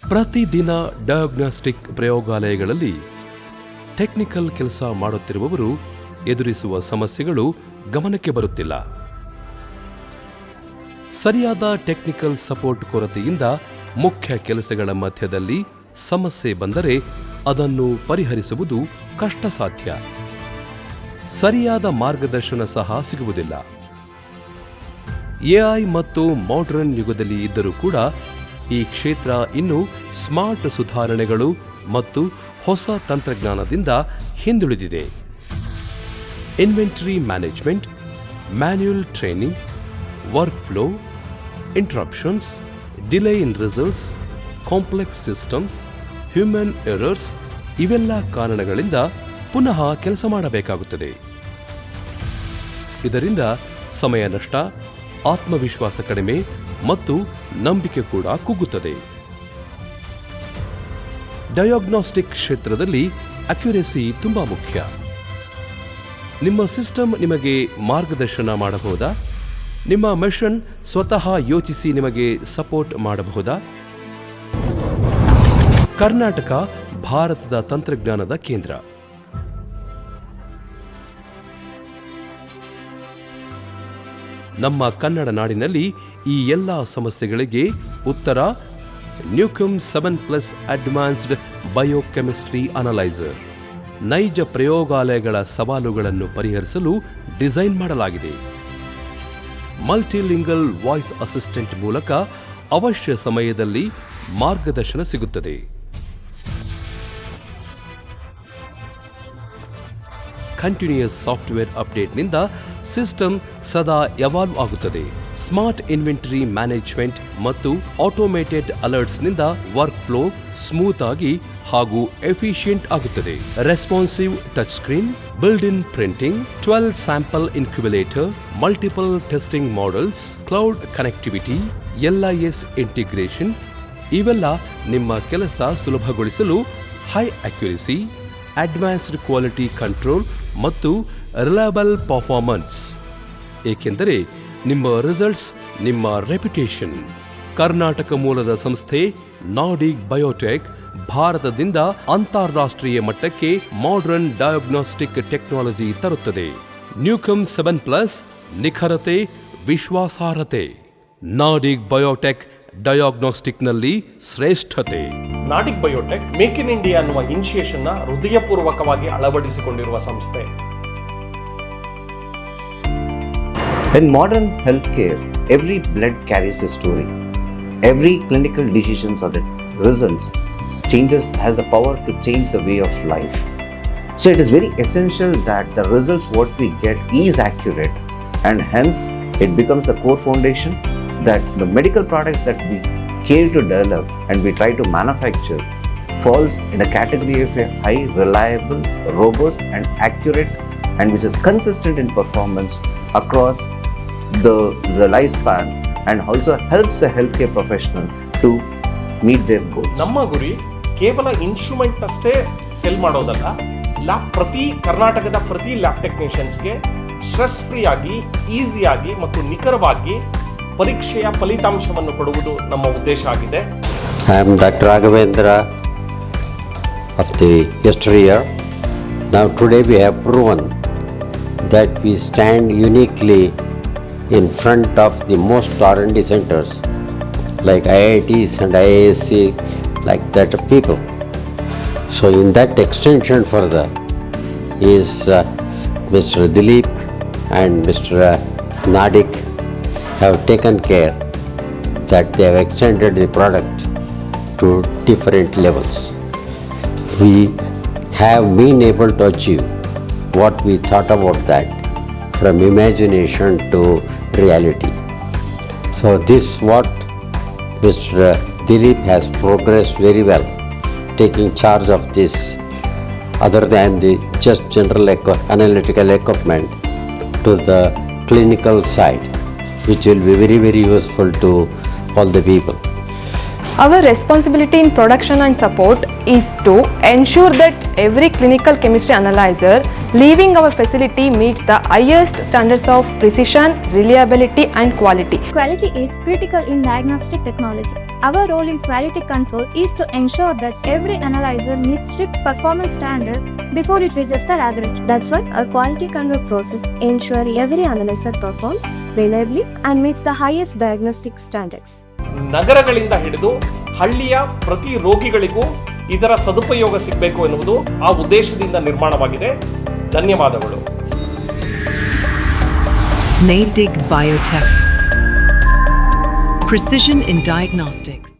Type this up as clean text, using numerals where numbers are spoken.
ಪ್ರತಿದಿನ ಡಯಾಗ್ನಾಸ್ಟಿಕ್ ಪ್ರಯೋಗಾಲಯಗಳಲ್ಲಿ ಟೆಕ್ನಿಕಲ್ ಕೆಲಸ ಮಾಡುತ್ತಿರುವವರು ಎದುರಿಸುವ ಸಮಸ್ಯೆಗಳು ಗಮನಕ್ಕೆ ಬರುತ್ತಿಲ್ಲ. ಸರಿಯಾದ ಟೆಕ್ನಿಕಲ್ ಸಪೋರ್ಟ್ ಕೊರತೆಯಿಂದ ಮುಖ್ಯ ಕೆಲಸಗಳ ಮಧ್ಯದಲ್ಲಿ ಸಮಸ್ಯೆ ಬಂದರೆ ಅದನ್ನು ಪರಿಹರಿಸುವುದು ಕಷ್ಟ ಸಾಧ್ಯ. ಸರಿಯಾದ ಮಾರ್ಗದರ್ಶನ ಸಹ ಸಿಗುವುದಿಲ್ಲ. ಎಐ ಮತ್ತು ಮಾಡರ್ನ್ ಯುಗದಲ್ಲಿ ಇದ್ದರೂ ಕೂಡ ಈ ಕ್ಷೇತ್ರ ಇನ್ನೂ ಸ್ಮಾರ್ಟ್ ಸುಧಾರಣೆಗಳು ಮತ್ತು ಹೊಸ ತಂತ್ರಜ್ಞಾನದಿಂದ ಹಿಂದುಳಿದಿದೆ. Inventory management, manual training, work flow, interruptions, delay in results, complex systems, human errors ಇವೆಲ್ಲ ಕಾರಣಗಳಿಂದ ಪುನಃ ಕೆಲಸ ಮಾಡಬೇಕಾಗುತ್ತದೆ. ಇದರಿಂದ ಸಮಯ ನಷ್ಟ, ಆತ್ಮವಿಶ್ವಾಸ ಕಡಿಮೆ ಮತ್ತು ನಂಬಿಕೆ ಕೂಡ ಕುಗ್ಗುತ್ತದೆ. ಡಯಾಗ್ನಾಸ್ಟಿಕ್ ಕ್ಷೇತ್ರದಲ್ಲಿ ಅಕ್ಯುರೆಸಿ ತುಂಬಾ ಮುಖ್ಯ. ನಿಮ್ಮ ಸಿಸ್ಟಮ್ ನಿಮಗೆ ಮಾರ್ಗದರ್ಶನ ಮಾಡಬಹುದಾ? ನಿಮ್ಮ ಮೆಷಿನ್ ಸ್ವತಃ ಯೋಚಿಸಿ ನಿಮಗೆ ಸಪೋರ್ಟ್ ಮಾಡಬಹುದಾ? ಕರ್ನಾಟಕ ಭಾರತದ ತಂತ್ರಜ್ಞಾನದ ಕೇಂದ್ರ. ನಮ್ಮ ಕನ್ನಡ ನಾಡಿನಲ್ಲಿ ಈ ಎಲ್ಲ ಸಮಸ್ಯೆಗಳಿಗೆ ಉತ್ತರ ನ್ಯೂಕಮ್ 7+ ಅಡ್ವಾನ್ಸ್ಡ್ ಬಯೋಕೆಮಿಸ್ಟ್ರಿ ಅನಲೈಸರ್. ನೈಜ ಪ್ರಯೋಗಾಲಯಗಳ ಸವಾಲುಗಳನ್ನು ಪರಿಹರಿಸಲು ಡಿಸೈನ್ ಮಾಡಲಾಗಿದೆ. ಮಲ್ಟಿಲಿಂಗಲ್ ವಾಯ್ಸ್ ಅಸಿಸ್ಟೆಂಟ್ ಮೂಲಕ ಅವಶ್ಯ ಸಮಯದಲ್ಲಿ ಮಾರ್ಗದರ್ಶನ ಸಿಗುತ್ತದೆ. ಕಂಟಿನ್ಯೂಯಸ್ ಸಾಫ್ಟ್ವೇರ್ ಅಪ್ಡೇಟ್ನಿಂದ ಸಿಸ್ಟಮ್ ಸದಾ ಎವಾಲ್ವ್ ಆಗುತ್ತದೆ. ಸ್ಮಾರ್ಟ್ ಇನ್ವೆಂಟರಿ ಮ್ಯಾನೇಜ್ಮೆಂಟ್ ಮತ್ತು ಆಟೋಮೇಟೆಡ್ ಅಲರ್ಟ್ಸ್ನಿಂದ ವರ್ಕ್ ಫ್ಲೋ ಸ್ಮೂತ್ ಆಗಿ ಹಾಗೂ ಎಫಿಷಿಯಂಟ್ ಆಗುತ್ತದೆ. Responsive touch screen, build in printing, 12 sample incubator, multiple testing models, cloud connectivity, LIS integration ಇವೆಲ್ಲ ನಿಮ್ಮ ಕೆಲಸ ಸುಲಭಗೊಳಿಸಲು high accuracy, advanced quality control ಮತ್ತು ರಿಲಯಬಲ್ ಪರ್ಫಾರ್ಮೆನ್ಸ್. ಏಕೆಂದರೆ ನಿಮ್ಮ ರಿಸಲ್ಟ್ಸ್ ನಿಮ್ಮ ರೆಪ್ಯುಟೇಷನ್. ಕರ್ನಾಟಕ ಮೂಲದ ಸಂಸ್ಥೆ ನಾರ್ಡಿಕ್ ಬಯೋಟೆಕ್ ಭಾರತದಿಂದ ಅಂತಾರಾಷ್ಟ್ರೀಯ ಮಟ್ಟಕ್ಕೆ ಮಾಡರ್ನ್ ಡಯಾಗ್ನಾಸ್ಟಿಕ್ ಟೆಕ್ನಾಲಜಿ ತರುತ್ತದೆ. ನ್ಯೂಕಮ್ 7+ ನಿಖರತೆ, ವಿಶ್ವಾಸಾರ್ಹತೆ. ನಾರ್ಡಿಕ್ ಬಯೋಟೆಕ್ ಡಯಾಗ್ನಾಸ್ಟಿಕ್ನಲ್ಲಿ ಶ್ರೇಷ್ಠತೆ. Nordic biotech make in India ಅನ್ನುವ ಇನಿಷಿಯೇಷನ್ ನ ಹೃದಯಪೂರ್ವಕವಾಗಿ ಅಳವಡಿಸಿಕೊಂಡಿರುವ ಸಂಸ್ಥೆ. In modern healthcare, every blood carries a story. Every clinical decisions or the results changes has the power to change the way of life. So it is very essential that the results what we get is accurate, and hence it becomes a core foundation that the medical products that we care to develop and we try to manufacture falls in a category of a high, reliable, robust and accurate, and which is consistent in performance across the lifespan, and also helps the healthcare professional to meet their goals. ನಮ್ಮ ಗುರಿ ಕೇವಲ instrument ನಷ್ಟೇ cell ಮಾಡೋದಲ್ಲ, ಕರ್ನಾಟಕದ ಪ್ರತಿ lab ಟೆಕ್ನಿಷಿಯನ್ಸ್ಗೆ stress free ಆಗಿ, ಈಸಿಯಾಗಿ ಮತ್ತು ನಿಖರವಾಗಿ ಪರೀಕ್ಷೆಯ ಫಲಿತಾಂಶವನ್ನು ಕೊಡುವುದು ನಮ್ಮ ಉದ್ದೇಶ ಆಗಿದೆ. I am Dr. Raghavendra of the yesteryear. Now today we have proven that we stand uniquely in front of the most R&D centers like IITs and IISc, like that of people. So in that extension further is Mr. Dilip and Mr. Nadik have taken care that they have extended the product to different levels. We have been able to achieve what we thought about that, from imagination to reality. So this what Mr. Dilip has progressed very well, taking charge of this other than the just general analytical equipment to the clinical side, which will be very, very useful to all the people. Our responsibility in production and support is to ensure that every clinical chemistry analyzer leaving our facility meets the highest standards of precision, reliability and quality. Quality is critical in diagnostic technology. Our role in quality control is to ensure that every analyzer meets strict performance standard before it reaches the laboratory. That's why our quality control process ensures every analyzer performs reliably and meets the highest diagnostic standards. ನಗರಗಳಿಂದ ಹಿಡಿದು ಹಳ್ಳಿಯ ಪ್ರತಿ ರೋಗಿಗಳಿಗೂ ಇದರ ಸದುಪಯೋಗ ಸಿಗಬೇಕು ಎನ್ನುವುದು ಆ ಉದ್ದೇಶದಿಂದ ನಿರ್ಮಾಣವಾಗಿದೆ. ಧನ್ಯವಾದಗಳು. Natick Biotech. Precision in diagnostics.